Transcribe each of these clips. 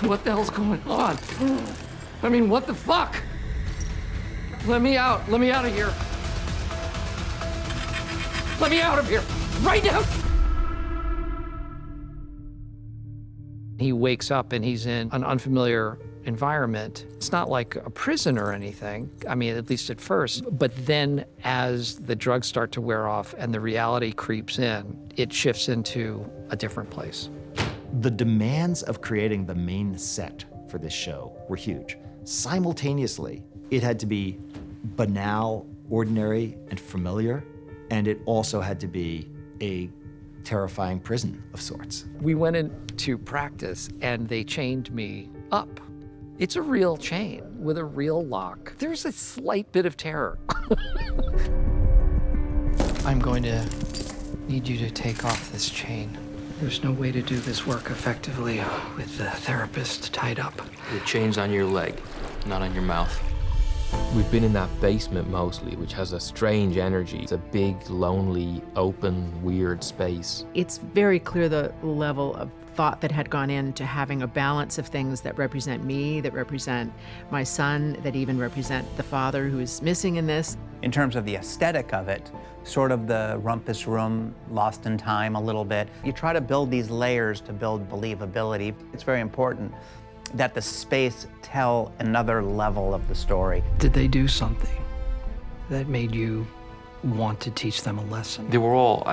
What the hell's going on? I mean, what the fuck? Let me out. Let me out of here. Let me out of here. Right now. He wakes up and he's in an unfamiliar environment. It's not like a prison or anything, I mean, at least at first, but then as the drugs start to wear off and the reality creeps in, it shifts into a different place. The demands of creating the main set for this show were huge. Simultaneously, it had to be banal, ordinary, and familiar, and it also had to be a terrifying prison of sorts. We went into practice and they chained me up. It's a real chain with a real lock. There's a slight bit of terror. I'm going to need you to take off this chain. There's no way to do this work effectively with the therapist tied up. The chain's on your leg, not on your mouth. We've been in that basement mostly, which has a strange energy. It's a big, lonely, open, weird space. It's very clear the level of thought that had gone into having a balance of things that represent me, that represent my son, that even represent the father who is missing in this. In terms of the aesthetic of it, sort of the rumpus room, lost in time a little bit. You try to build these layers to build believability. It's very important that the space tell another level of the story. Did they do something that made you want to teach them a lesson? They were all,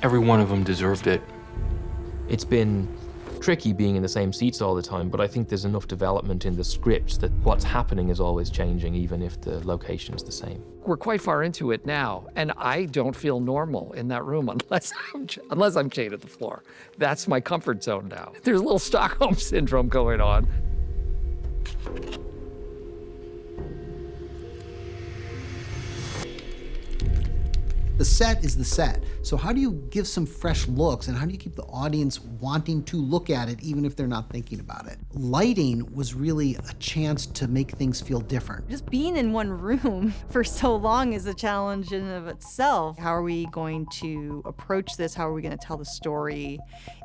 every one of them deserved it. It's been tricky being in the same seats all the time, but I think there's enough development in the scripts that what's happening is always changing, even if the location is the same. We're quite far into it now, and I don't feel normal in that room unless I'm chained at the floor. That's my comfort zone now. There's a little Stockholm Syndrome going on. The set is the set. So how do you give some fresh looks and how do you keep the audience wanting to look at it even if they're not thinking about it? Lighting was really a chance to make things feel different. Just being in one room for so long is a challenge in and of itself. How are we going to approach this? How are we going to tell the story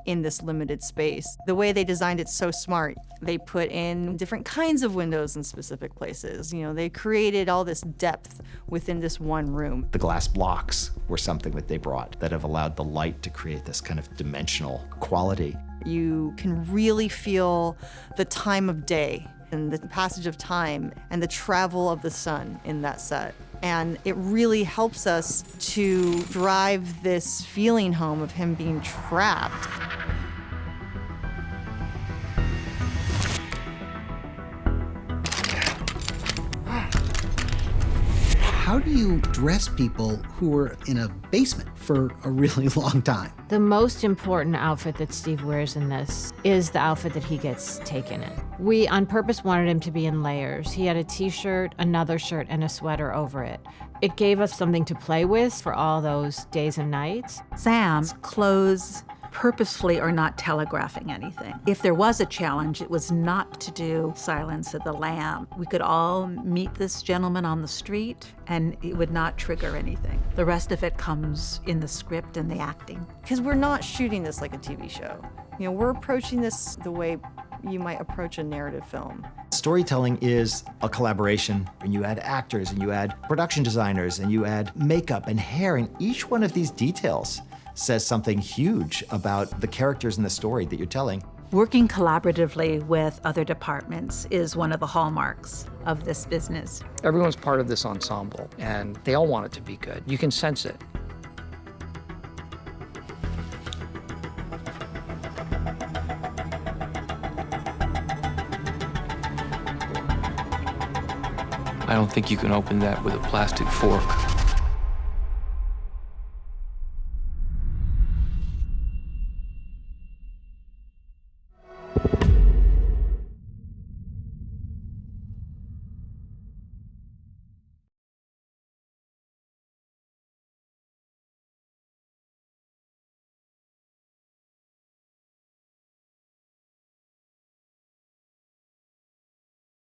in this limited space? The way they designed it's so smart. They put in different kinds of windows in specific places. You know, they created all this depth within this one room. The glass blocks were something that they brought that have allowed the light to create this kind of dimensional quality. You can really feel the time of day and the passage of time and the travel of the sun in that set. And it really helps us to drive this feeling home of him being trapped. How do you dress people who were in a basement for a really long time? The most important outfit that Steve wears in this is the outfit that he gets taken in. We on purpose wanted him to be in layers. He had a t-shirt, another shirt, and a sweater over it. It gave us something to play with for all those days and nights. Sam's clothes purposefully are not telegraphing anything. If there was a challenge, it was not to do Silence of the Lamb. We could all meet this gentleman on the street and it would not trigger anything. The rest of it comes in the script and the acting. Because we're not shooting this like a TV show. You know, we're approaching this the way you might approach a narrative film. Storytelling is a collaboration, and you add actors, and you add production designers, and you add makeup and hair, and each one of these details says something huge about the characters in the story that you're telling. Working collaboratively with other departments is one of the hallmarks of this business. Everyone's part of this ensemble, and they all want it to be good. You can sense it. I don't think you can open that with a plastic fork.